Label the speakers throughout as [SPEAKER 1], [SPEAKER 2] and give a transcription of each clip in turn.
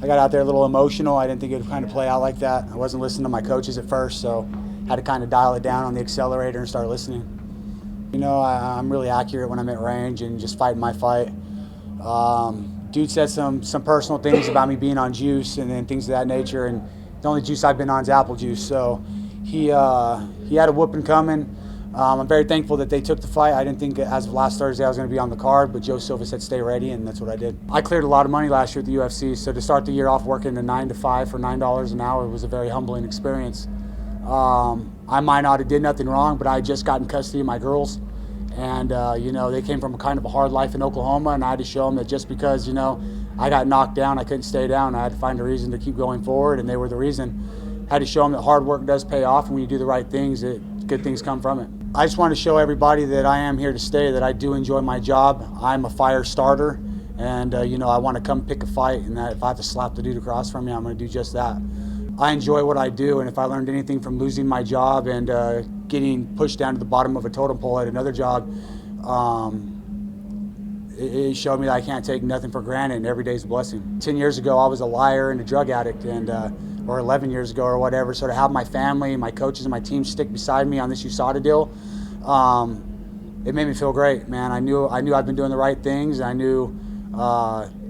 [SPEAKER 1] I got out there a little emotional. I didn't think it would kind of play out like that. I wasn't listening to my coaches at first, so had to kind of dial it down on the accelerator and start listening. You know, I'm really accurate when I'm at range and just fighting my fight. Dude said some personal things about me being on juice and things of that nature, and the only juice I've been on is apple juice. So he had a whooping coming. I'm very thankful that they took the fight. I didn't think as of last Thursday I was going to be on the card, but Joe Silva said stay ready, and that's what I did. I cleared a lot of money last year at the UFC, so to start the year off working a 9 to 5 for $9 an hour was a very humbling experience. I might not have did nothing wrong, but I had just gotten custody of my girls, and you know, they came from a kind of a hard life in Oklahoma, and I had to show them that just because, you know, I got knocked down, I couldn't stay down. I had to find a reason to keep going forward, and they were the reason. I had to show them that hard work does pay off, and when you do the right things, good things come from it. I just want to show everybody that I am here to stay, that I do enjoy my job. I'm a fire starter, and you know, I want to come pick a fight, and that if I have to slap the dude across from me, I'm going to do just that. I enjoy what I do, and if I learned anything from losing my job and getting pushed down to the bottom of a totem pole at another job, it showed me that I can't take nothing for granted, and every day's a blessing. 10 years ago, I was a liar and a drug addict, and or 11 years ago or whatever. So to have my family, my coaches, and my team stick beside me on this USADA deal, it made me feel great, man. I knew I'd been doing the right things. I knew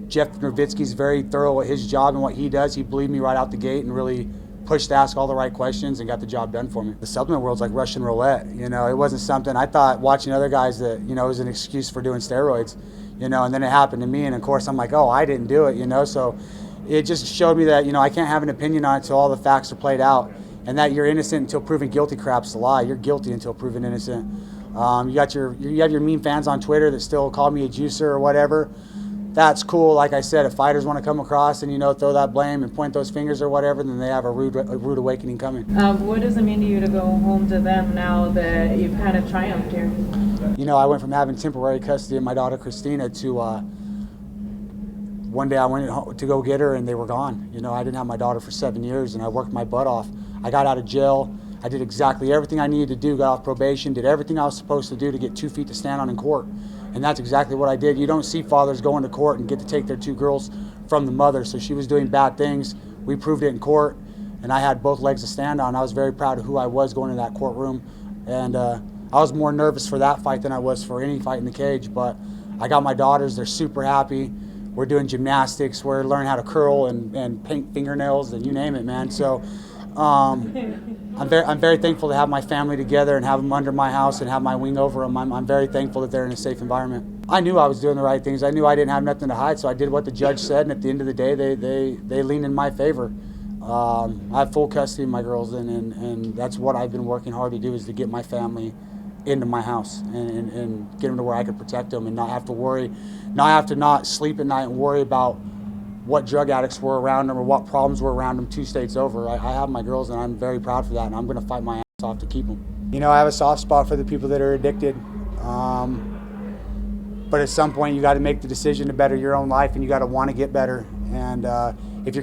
[SPEAKER 1] Jeff Nowitzki's very thorough at his job and what he does. He believed me right out the gate and really pushed to ask all the right questions and got the job done for me. The supplement world's like Russian roulette. You know, it wasn't something I thought watching other guys that, you know, was an excuse for doing steroids, you know, and then it happened to me, and of course I'm like, oh, I didn't do it, you know. So it just showed me that, you know, I can't have an opinion on it until all the facts are played out, and that you're innocent until proven guilty crap's a lie. You're guilty until proven innocent. You have your mean fans on Twitter that still call me a juicer or whatever. That's cool. Like I said, if fighters want to come across and, you know, throw that blame and point those fingers or whatever, then they have a rude awakening coming.
[SPEAKER 2] What does it mean to you to go home to them now that you've kind of triumphed here?
[SPEAKER 1] You know, I went from having temporary custody of my daughter Christina to one day I went to go get her and they were gone. You know, I didn't have my daughter for 7 years, and I worked my butt off. I got out of jail. I did exactly everything I needed to do, got off probation, did everything I was supposed to do to get 2 feet to stand on in court. And that's exactly what I did. You don't see fathers going to court and get to take their 2 girls from the mother. So she was doing bad things. We proved it in court, and I had both legs to stand on. I was very proud of who I was going to that courtroom. And I was more nervous for that fight than I was for any fight in the cage. But I got my daughters. They're super happy. We're doing gymnastics. We're learning how to curl and paint fingernails and you name it, man. So I'm very thankful to have my family together and have them under my house and have my wing over them. I'm very thankful that they're in a safe environment. I knew I was doing the right things. I knew I didn't have nothing to hide, so I did what the judge said, and at the end of the day, they leaned in my favor. I have full custody of my girls, and that's what I've been working hard to do, is to get my family into my house and get them to where I could protect them and not have to worry, not sleep at night and worry about what drug addicts were around them or what problems were around them 2 states over. I have my girls, and I'm very proud for that, and I'm going to fight my ass off to keep them. You know, I have a soft spot for the people that are addicted, but at some point you got to make the decision to better your own life, and you got to want to get better. And if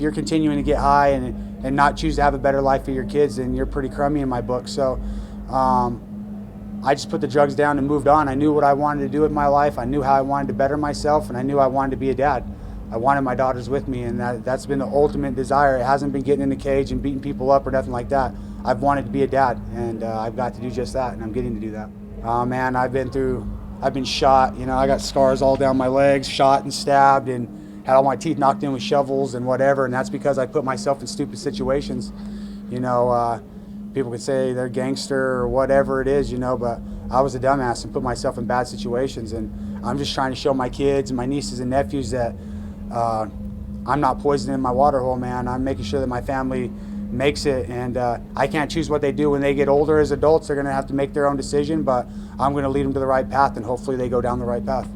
[SPEAKER 1] you're continuing to get high and not choose to have a better life for your kids, then you're pretty crummy in my book. So I just put the drugs down and moved on. I knew what I wanted to do with my life. I knew how I wanted to better myself, and I knew I wanted to be a dad. I wanted my daughters with me, and that's been the ultimate desire. It hasn't been getting in the cage and beating people up or nothing like that. I've wanted to be a dad, and I've got to do just that, and I'm getting to do that. Man, I've been shot. You know, I got scars all down my legs, shot and stabbed, and had all my teeth knocked in with shovels and whatever, and that's because I put myself in stupid situations. You know, people could say they're gangster or whatever it is, you know, but I was a dumbass and put myself in bad situations, and I'm just trying to show my kids and my nieces and nephews that I'm not poisoning my water hole, man. I'm making sure that my family makes it, and I can't choose what they do when they get older as adults. They're going to have to make their own decision, but I'm going to lead them to the right path, and hopefully they go down the right path.